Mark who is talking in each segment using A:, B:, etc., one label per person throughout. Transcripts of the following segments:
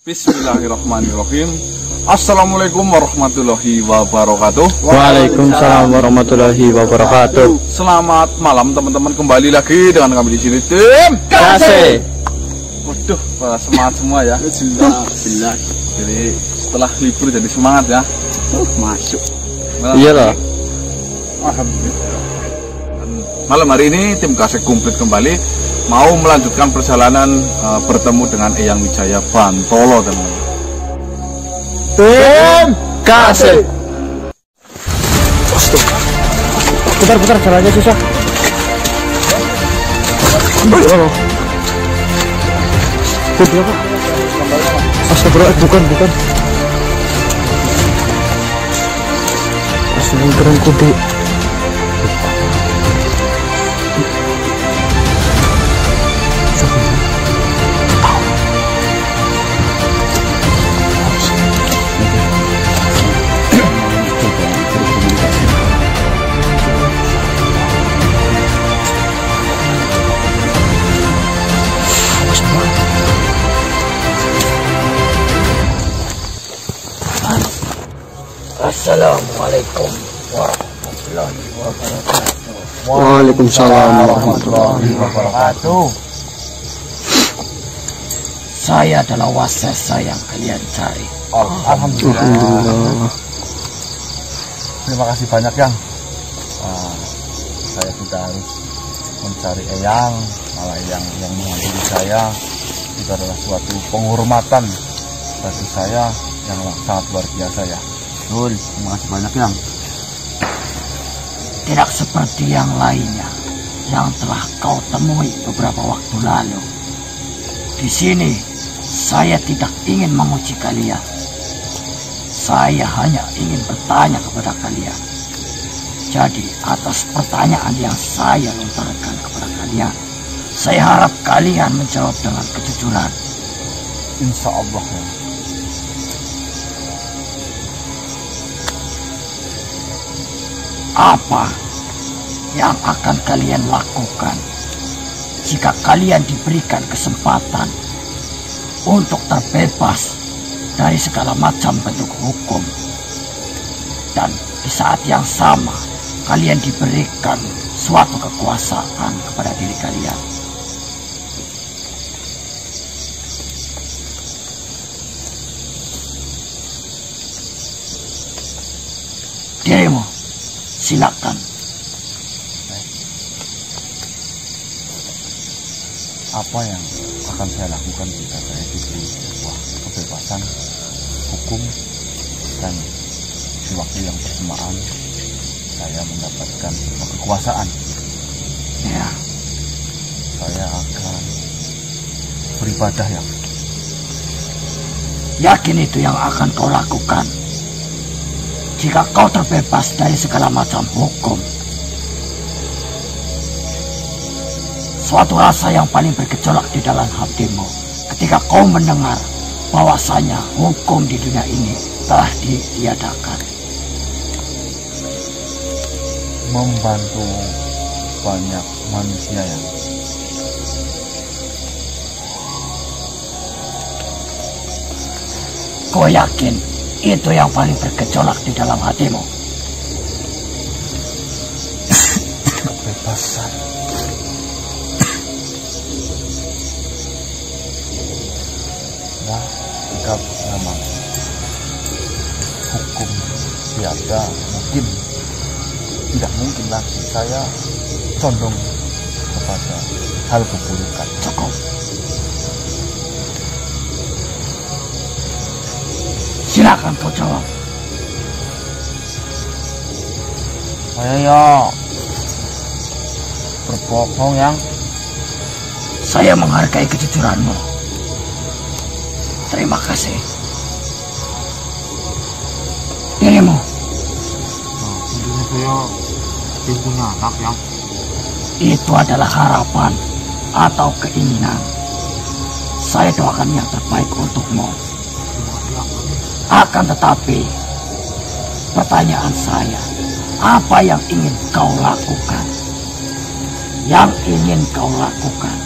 A: Bismillahirrahmanirrahim. Assalamualaikum warahmatullahi wabarakatuh.
B: Waalaikumsalam warahmatullahi wabarakatuh.
A: Selamat malam teman-teman, kembali lagi dengan kami di sini tim
B: Kasih.
A: Waduh, semangat semua ya.
B: Bismillah.
A: Jadi setelah libur jadi semangat ya.
B: Masuk. Iya loh.
A: Alhamdulillah. Malam hari ini tim Kasih komplit kembali, mau melanjutkan perjalanan bertemu dengan Eyang Wijaya Bantolo teman.
B: Tim Kasih. Putar caranya susah. Kudu apa? Astagfirullah, bukan. Astagfirullah, keren kudu.
C: Assalamualaikum warahmatullahi wabarakatuh.
B: Waalaikumsalam warahmatullahi
C: wabarakatuh. Saya adalah Wasesa yang kalian cari.
A: Alhamdulillah. Terima kasih banyak Yang. Saya tidak harus mencari Eyang, malah Eyang yang menghadiri saya. Itu adalah suatu penghormatan bagi saya yang sangat luar biasa ya.
B: Betul, terima kasih banyak Yang.
C: Tidak seperti yang lainnya yang telah kau temui beberapa waktu lalu. Di sini saya tidak ingin menguji kalian. Saya hanya ingin bertanya kepada kalian. Jadi atas pertanyaan yang saya lontarkan kepada kalian, saya harap kalian menjawab dengan kejujuran.
A: Insya Allah ya.
C: Apa yang akan kalian lakukan jika kalian diberikan kesempatan untuk terbebas dari segala macam bentuk hukum, dan di saat yang sama kalian diberikan suatu kekuasaan kepada diri kalian? Dirimu, silakan.
A: Apa yang akan saya lakukan jika saya diberi sebuah kebebasan hukum dan di waktu yang bersamaan saya mendapatkan sebuah kekuasaan?
C: Ya,
A: saya akan beribadah ya.
C: Yakin itu yang akan kau lakukan jika kau terbebas dari segala macam hukum? Suatu rasa yang paling bergejolak di dalam hatimu ketika kau mendengar bahwasanya hukum di dunia ini telah ditiadakan.
A: Membantu banyak manusia yang
C: Kau yakin itu yang paling bergejolak di dalam hatimu?
A: kebebasan. Nah, jika memang hukum tiada, tidak mungkin lagi saya condong kepada hal keburukan.
C: Cukup. Silakan kau jawab.
B: Saya berbohong Yang.
C: Saya menghargai kejujuranmu. Terima kasih. Dirimu,
B: Saya punya anak Yang.
C: itu adalah harapan atau keinginan. Saya doakan yang terbaik untukmu. Akan tetapi, pertanyaan saya, apa yang ingin kau lakukan? Yang ingin kau lakukan,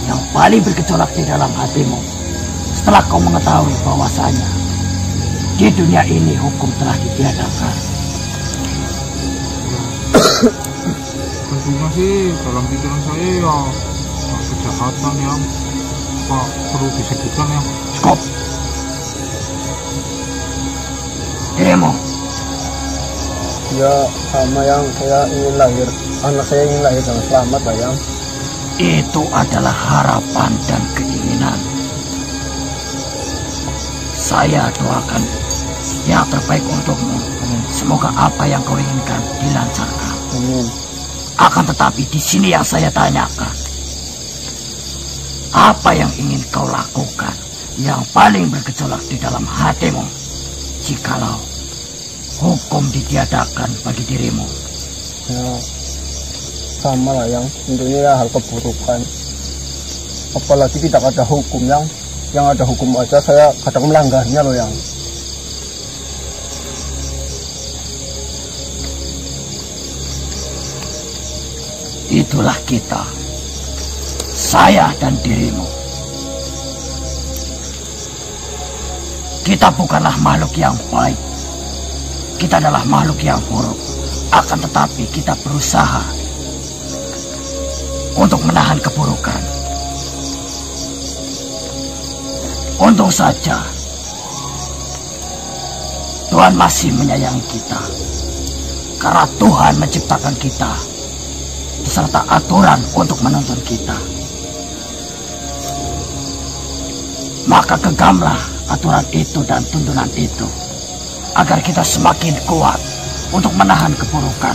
C: yang paling bergejolak di dalam hatimu Telah kau mengetahui bahwasanya di dunia ini hukum telah ditiadakan.
A: Tentunya sih dalam pikiran saya ya kejahatan yang apa perlu disebutkan ya.
C: Cukup. Dirimu
B: Ya sama yang saya ingin lahir. Anak saya ingin lahir dengan selamat Pak Yang.
C: itu adalah harapan dan keinginan. Saya doakan yang terbaik untukmu. Semoga apa yang kau inginkan dilancarkan.
B: Amin.
C: Akan tetapi di sini yang saya tanyakan, apa yang ingin kau lakukan yang paling bergejolak di dalam hatimu jikalau hukum ditiadakan bagi dirimu?
B: Ya sama lah Yang. Tentunya ya hal keburukan. Apalagi tidak ada hukum yang ada hukum aja saya kadang melanggarnya loh Yang.
C: Itulah kita, saya dan dirimu. Kita bukanlah makhluk yang baik. Kita adalah makhluk yang buruk. Akan tetapi kita berusaha untuk menahan keburukan. Untung saja Tuhan masih menyayangi kita. Karena Tuhan menciptakan kita beserta aturan untuk menuntun kita. Maka genggamlah aturan itu dan tuntunan itu agar kita semakin kuat untuk menahan keburukan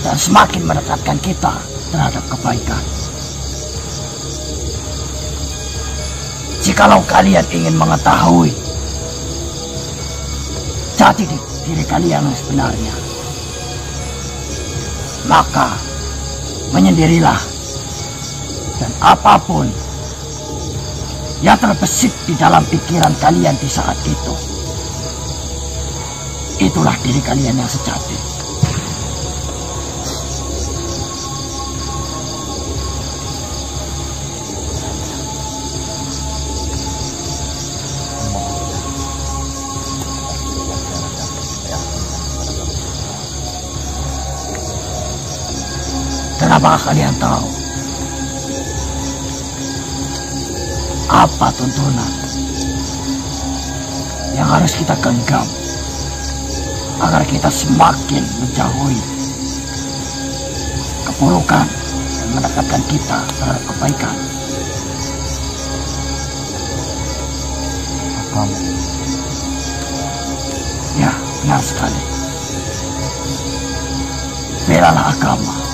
C: dan semakin mendekatkan kita terhadap kebaikan. Jikalau kalian ingin mengetahui jati diri kalian yang sebenarnya, maka menyendirilah, dan apapun yang terbesit di dalam pikiran kalian di saat itu, itulah diri kalian yang sejati. Dan apakah kalian tahu apa tuntunan yang harus kita genggam agar kita semakin menjauhi keburukan dan mendekatkan kita terhadap kebaikan?
A: Kamu
C: Ya, benar sekali. Belalah agama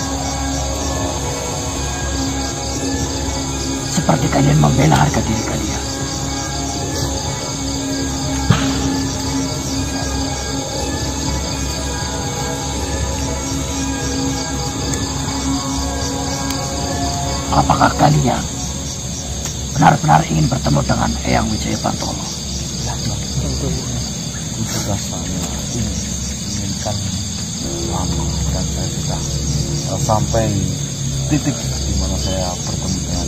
C: seperti kalian membela harga diri kalian. Apakah kalian benar-benar ingin bertemu dengan Eyang Wijaya Pantolo?
A: sudah saya inginkan lama dan saya sudah sampai titik di mana saya bertemu dengan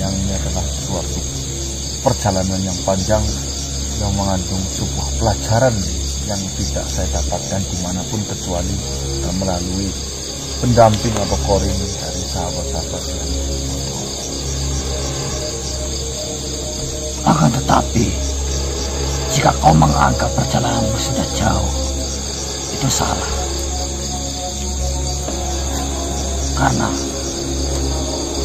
A: yang ini adalah suatu perjalanan yang panjang yang mengandung sebuah pelajaran yang tidak saya dapatkan dimanapun kecuali melalui pendamping atau korin dari sahabat-sahabat yang
C: akan tetapi jika kau menganggap perjalananmu sudah jauh, itu salah. Karena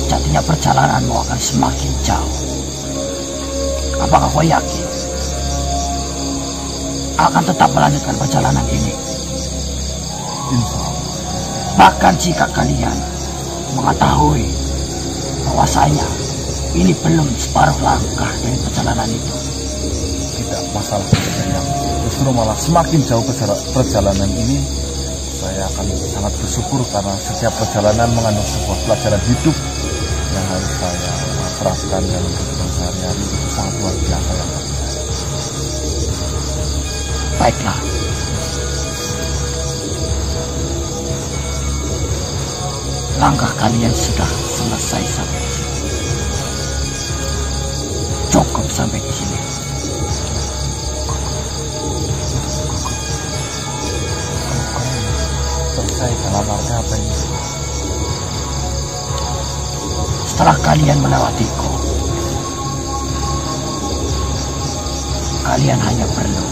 C: jadinya perjalananmu akan semakin jauh. Apakah kau yakin akan tetap melanjutkan perjalanan ini?
A: insya Allah.
C: Bahkan jika kalian mengetahui bahwasanya ini belum separuh langkah dari perjalanan itu,
A: Tidak masalah yang justru malah semakin jauh perjalanan ini, saya akan sangat bersyukur karena setiap perjalanan mengandung sebuah pelajaran hidup yang harus saya terapkan dalam kehidupan sehari-hari. Itu sangat luar biasa yang
C: baiklah. Langkah kalian sudah selesai sampai di sini. Cukup sampai di setelah kalian melewatiku, kalian hanya perlu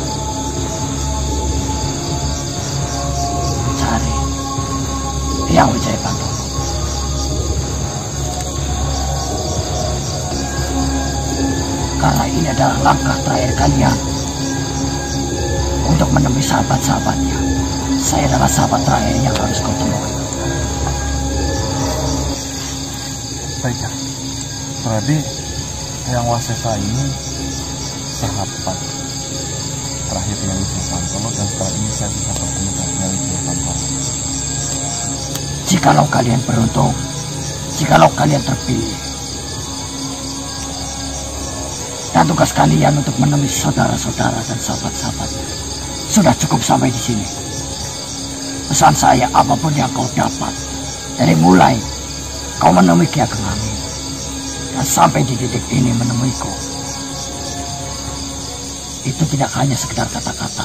C: mencari Hyang Wijaya Pandoro. Karena ini adalah langkah terakhir kalian untuk menemui sahabat-sahabatnya. Saya adalah sahabat terakhir yang harus kau temui.
A: Baiklah, berarti Hyang Wasesa ini sahabat terakhir yang Wijaya Pandoro, dan setelah ini saya bisa bertemu dengan Hyang Wijaya Pandoro.
C: Jikalau kalian beruntung, jikalau kalian terpilih, dan tugas kalian untuk menemui saudara-saudara dan sahabat-sahabat sudah cukup sampai di sini. Pesan saya, apapun yang kau dapat, dari mulai kau menemui Ki Ageng Amin dan sampai di titik ini menemuiku, itu tidak hanya sekedar kata-kata.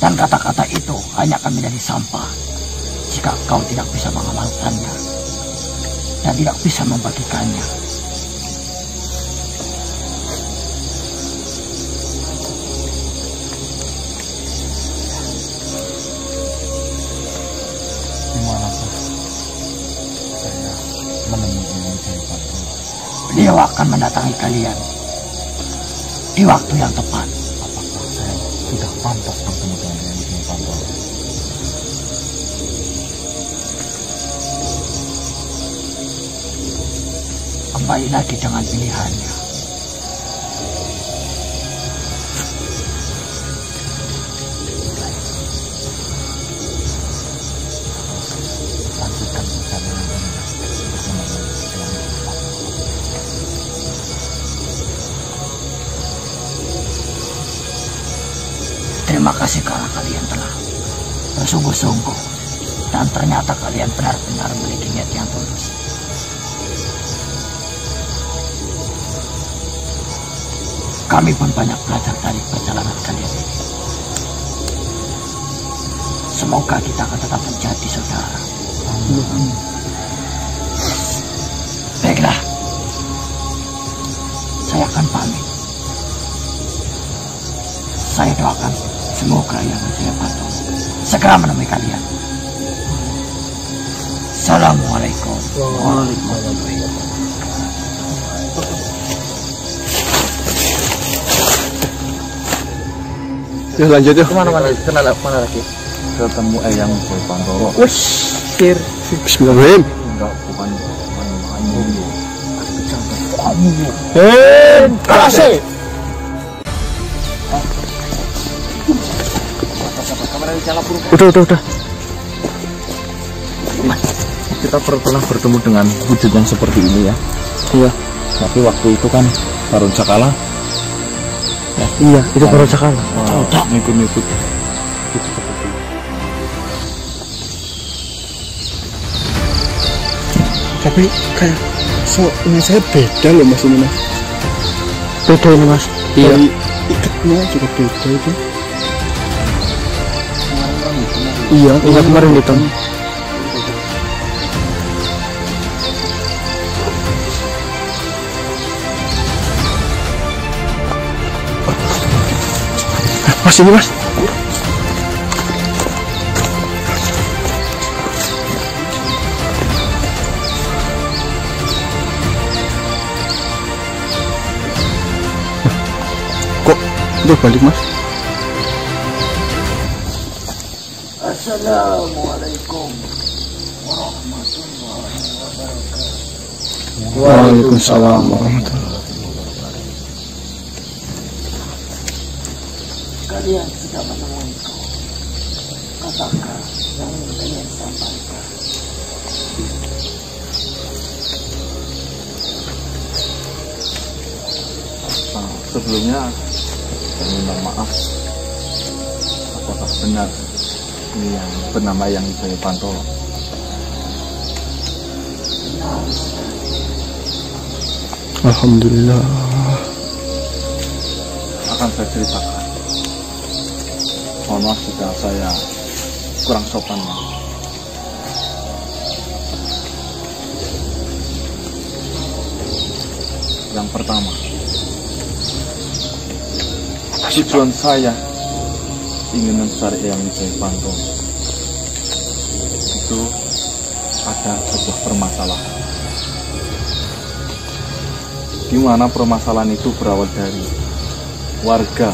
C: Dan kata-kata itu hanya akan menjadi sampah jika kau tidak bisa mengamalkannya dan tidak bisa membagikannya.
A: Dimanakah saya menemui Hyang Wijaya Pandoro?
C: Beliau akan mendatangi kalian di waktu yang tepat.
A: Apakah saya sudah pantas bertemu dengan Hyang Wijaya Pandoro?
C: Kembali lagi dengan pilihannya.
A: Lanjutkan perjalanan Anda bersama Hyang Wijaya Pandoro.
C: Terima kasih karena kalian telah bersungguh-sungguh dan ternyata kalian benar-benar memiliki niat yang tulus. Kami pun banyak belajar dari perjalanan kalian ini. Semoga kita akan tetap menjadi saudara. Baiklah, saya akan pamit. Saya doakan semoga Hyang Wijaya Pandoro segera menemui kalian. Assalamualaikum warahmatullahi wabarakatuh.
B: Ya lanjut ya.
D: Kemana-mana? Mana lagi?
A: Ketemu Hyang Wijaya Pandoro.
D: Wih, sir.
B: Bismillahirrahmanirrahim.
A: Enggak, bukan kamu.
B: Kasih. Udah.
D: Kita pernah bertemu dengan wujud yang seperti ini ya.
B: Iya.
D: Tapi waktu itu kan Karun Cakala. Ya.
B: Iya, itu baru cakal.
D: Ngikut-ngikut.
B: Tapi kayak ini saya beda loh mas ini mas. Beda ini mas.
D: Iya.
B: Dari ikatnya juga beda itu. Iya, ingat kemarin itu. Mas ini mas. Kok udah balik mas?
C: Assalamualaikum warahmatullahi wabarakatuh.
B: Waalaikumsalam warahmatullahi.
C: Kalian sudah menemuiku. Katakan yang ingin kalian sampaikan.
A: Sebelumnya saya minta maaf. Apakah benar ini yang bernama Hyang Wijaya Pandoro?
B: Alhamdulillah.
A: Akan saya ceritakan. Mohon maaf jika saya kurang sopan. Yang pertama, tujuan saya ingin mencari Eyang Wijaya Panto itu ada sebuah permasalahan, di mana permasalahan itu berawal dari warga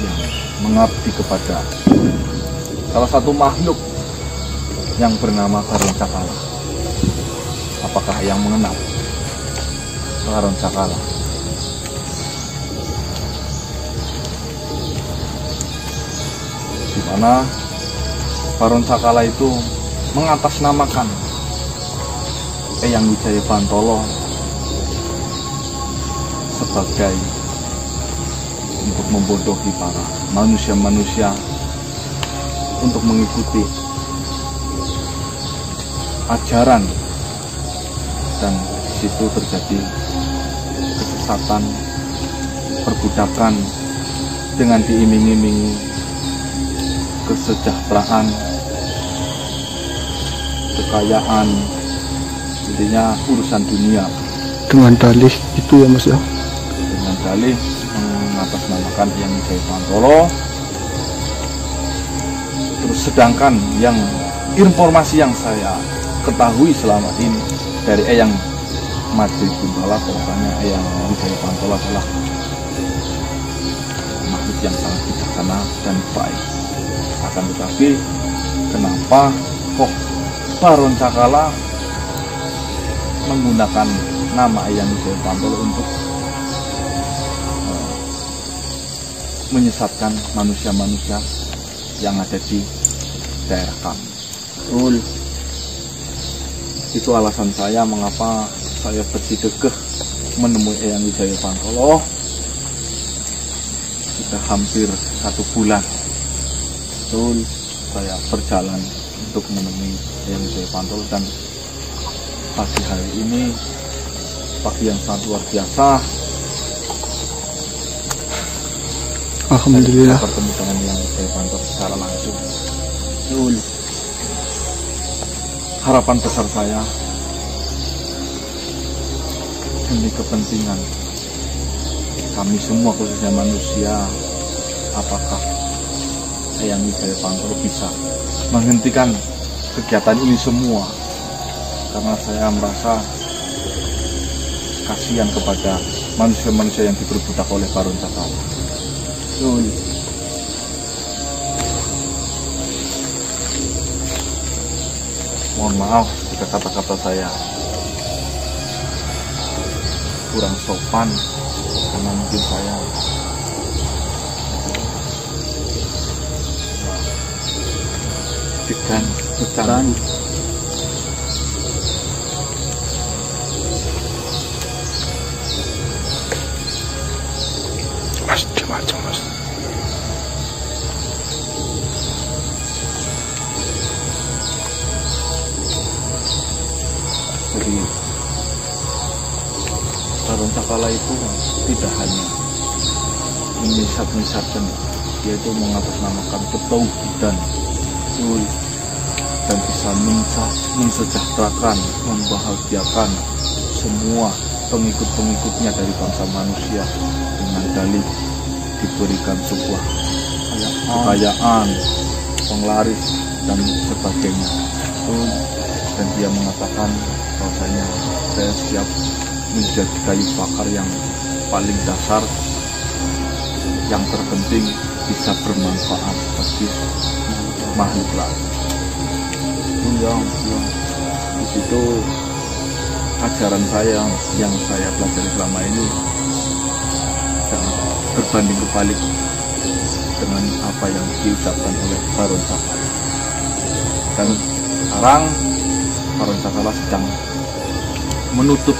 A: yang mengabdi kepada salah satu makhluk yang bernama Karoncakala. Apakah yang mengenal Karoncakala? Di mana Karoncakala itu mengatasnamakan Eyang Wijaya Pantolo sebagai untuk membodohi para manusia-manusia untuk mengikuti ajaran, dan di situ terjadi kesesatan, perbudakan dengan diiming-imingi kesejahteraan, kekayaan, intinya urusan dunia.
B: Dengan dalih itu ya Mas ya?
A: Dengan dalih mengatasnamakan Eyang Wijaya Pantolo. Terus sedangkan yang informasi yang saya ketahui selama ini dari Eyang Madri Guntala, bahwasanya Eyang Wijaya Pantolo adalah makhluk yang sangat bijaksana dan baik. Akan tetapi kenapa kok Karoncakala menggunakan nama Eyang Wijaya Pantolo untuk menyesatkan manusia-manusia yang ada di daerah kami? Betul. Itu alasan saya mengapa saya bersikap menemui Eyang Wijaya Pantolo. Sudah hampir 1 bulan. Betul, saya berjalan untuk menemui Eyang Wijaya Pantolo, dan pagi hari ini pagi yang sangat luar biasa.
B: Alhamdulillah.
A: Saya bertemu dengan Eyang Wijaya Pantolo secara langsung. Betul. Harapan besar saya demi kepentingan kami semua, khususnya manusia, apakah Eyang Wijaya Pantolo bisa menghentikan kegiatan ini semua, karena saya merasa kasihan kepada manusia-manusia yang diperbudak oleh Karoncakala. Betul. Mohon maaf jika kata-kata saya kurang sopan, karena mungkin saya bercanda.
B: Mas, macam Mas.
A: Jadi Karoncakala itu tidak hanya menyesat-nyesatkan, dia itu mengatasnamakan ketauhidan dan bisa mensejahterakan, membahagiakan semua pengikut-pengikutnya dari bangsa manusia dengan dalih diberikan sebuah kekayaan, penglaris dan sebagainya. Dan dia mengatakan bahwasanya saya siap menjadi kayu bakar yang paling dasar, yang terpenting bisa bermanfaat bagi makhluk lain. Di situ ajaran saya yang saya pelajari selama ini sangat berbanding kebalik dengan apa yang diucapkan oleh Karoncakala. Dan sekarang Karoncakala sedang menutup,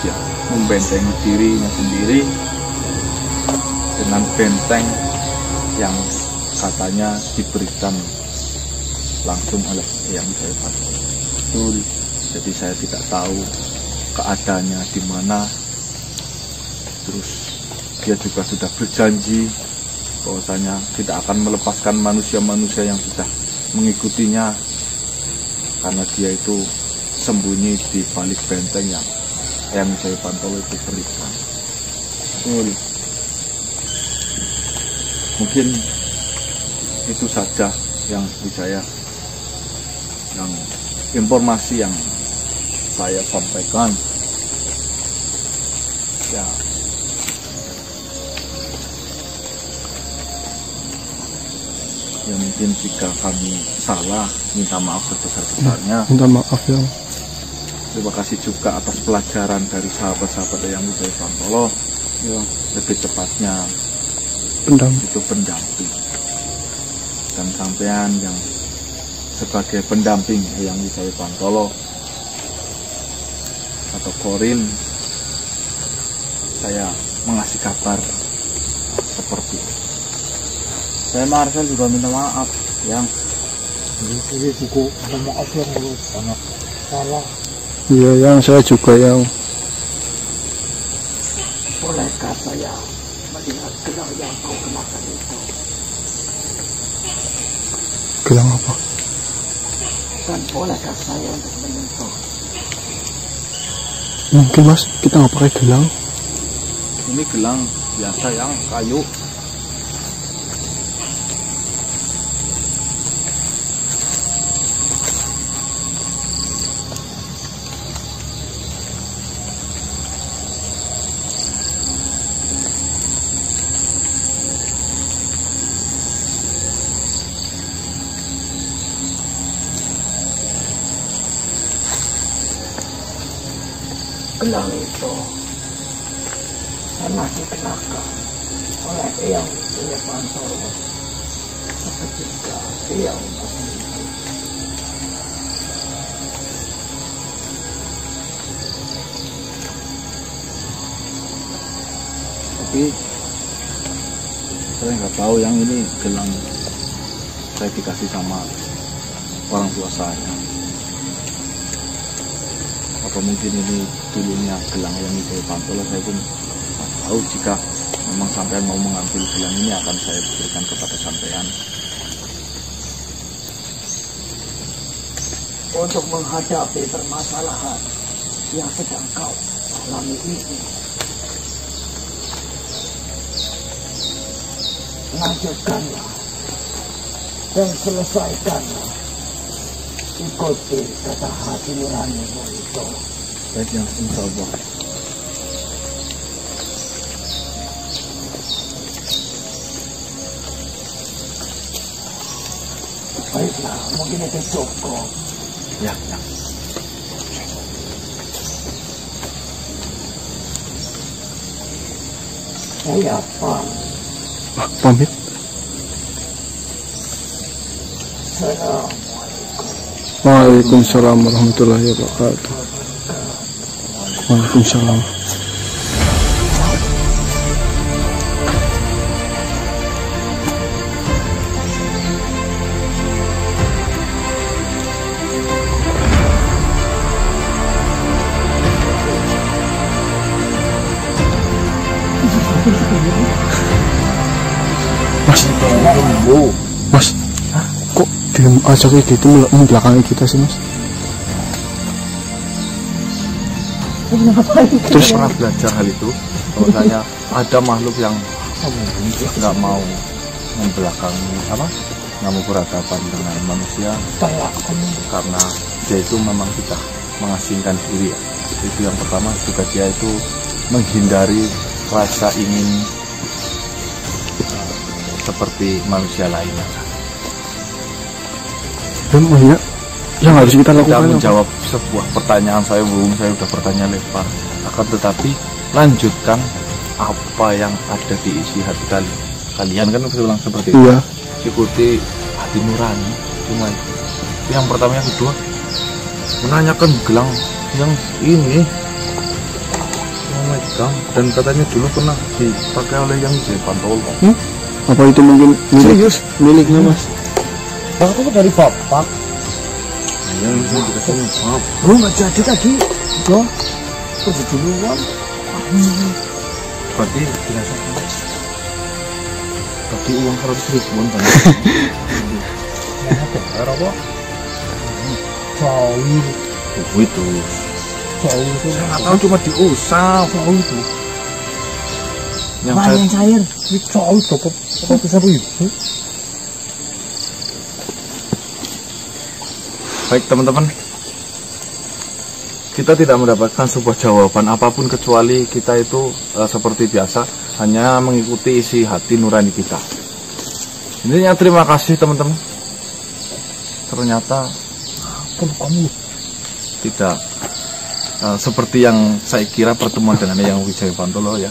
A: membentengi dirinya sendiri dengan benteng yang katanya diberikan langsung oleh Eyang Wijaya Pantolo. Betul. Jadi saya tidak tahu keadaannya di mana. Terus dia juga sudah berjanji bahwasanya tidak akan melepaskan manusia-manusia yang sudah mengikutinya, karena dia itu sembunyi di balik benteng yang Eyang Wijaya Pantolo itu berikan. Mungkin itu saja yang Wijaya, yang informasi yang saya sampaikan. Ya, ya mungkin jika kami salah, minta maaf sebesar-besarnya.
B: Minta maaf ya.
A: Terima kasih juga atas pelajaran dari sahabat-sahabat Eyang Wijaya Pantolo. Ya, lebih tepatnya itu pendamping. Dan sampean yang sebagai pendamping Eyang Wijaya Pantolo atau Korin, saya mengasih kabar seperti itu. Saya Marcel juga minta maaf yang
C: Ini juga minta maaf yang banyak salah.
B: Iya, yang saya juga yang.
C: Bolehkah saya melihat gelang yang kau kenakan itu?
B: Gelang apa?
C: Dan bolehkah saya untuk menyentuh?
B: Mungkin mas, kita nggak pakai gelang.
A: ini gelang biasa yang kayu.
C: Gelang itu pernah dikenakan oleh Eyang Wijaya Pantolo ketika Eyang masih hidup.
A: Tapi saya nggak tahu yang ini gelang saya dikasih sama orang tua saya. Apa mungkin ini dulunya gelang Eyang Wijaya Pantolo, saya pun tak tahu. Jika memang sampean mau mengambil gelang ini akan saya berikan kepada sampean.
C: Untuk menghadapi permasalahan yang sedang kau alami ini, lanjutkanlah dan selesaikanlah. Ikuti kata hati nuranimu itu.
A: Baik, yang insya Allah.
C: Baiklah, mungkin itu cukup.
A: Ya, ya.
C: Saya pamit.
B: Pamit.
C: Assalamualaikum.
B: Waalaikumsalam warahmatullahi wabarakatuh. Waalaikumsalam. Mas, kok diem aja kayak gitu membelakangi kita sih mas?
A: Terus pernah belajar hal itu, bahwasanya ada makhluk yang nggak mau membelakangi nggak mau berhadapan dengan manusia, karena dia itu memang sudah mengasingkan diri. Itu yang pertama, juga dia itu menghindari rasa ingin seperti manusia lainnya.
B: Dan banyak yang harus kita
A: Tidak
B: lakukan.
A: menjawab sebuah pertanyaan saya, belum, saya sudah bertanya lebar. Akan tetapi lanjutkan apa yang ada di isi hati kalian, kan saya bilang seperti itu.
B: Iya.
A: Ikuti hati nurani, cuma itu. Yang pertama, yang kedua, menanyakan gelang yang ini yang megang, dan katanya dulu pernah dipakai oleh Eyang Wijaya Pantolo.
B: Apa itu mungkin miliknya mas?
C: Aku dari bapak.
A: Yang ini dikasih maaf.
C: Lu nggak jadi tadi, yo. Pergi duluan.
A: Berarti dirasakan. Tapi uang 100.000-an kan?
C: Apa? Jauh.
A: Itu
D: Nggak tahu cuma diusap.
A: Itu.
D: Yang
C: Mana yang cair?
A: Itu apa bisa itu?
D: Baik teman-teman, kita tidak mendapatkan sebuah jawaban apapun kecuali kita itu seperti biasa hanya mengikuti isi hati nurani kita. Intinya terima kasih teman-teman. Ternyata
A: Kamu
D: tidak seperti yang saya kira pertemuan dengan yang Wijaya Pantolo ya.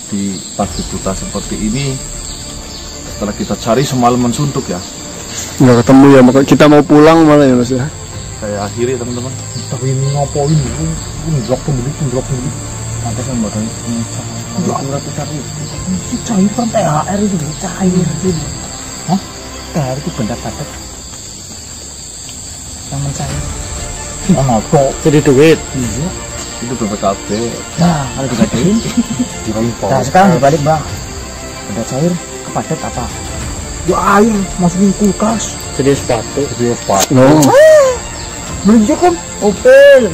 D: Di pagi buta seperti ini, setelah kita cari semalaman suntuk ya,
B: Nggak ketemu ya, maka kita mau pulang malah ya Mas ya.
D: saya akhiri teman-teman.
A: tapi ini ngapain ini? Blok pembeli.
C: Pantas yang bodoh ini cair kan THR itu cair gitu. Hah? THR itu benda padat yang mencair.
A: Apa?
B: Jadi duit.
C: Iya.
D: Itu BPKB.
C: Nah, kalau dibalikin. Nah, sekarang dibalik bang. Benda cair kepadat apa? Ya air masukin kulkas.
B: Jadi sepatu.
A: No.
C: Belanja kan? Opel.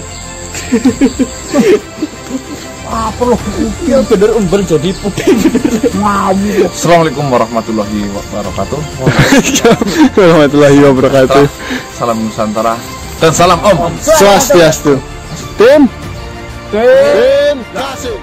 C: Apa loh? Ya bener umber jadi putih bener. Ngawur.
D: Assalamualaikum warahmatullahi wabarakatuh.
B: Warahmatullahi wabarakatuh.
D: Salam Nusantara dan salam Om.
B: Swastiastu. Tim. Kasih.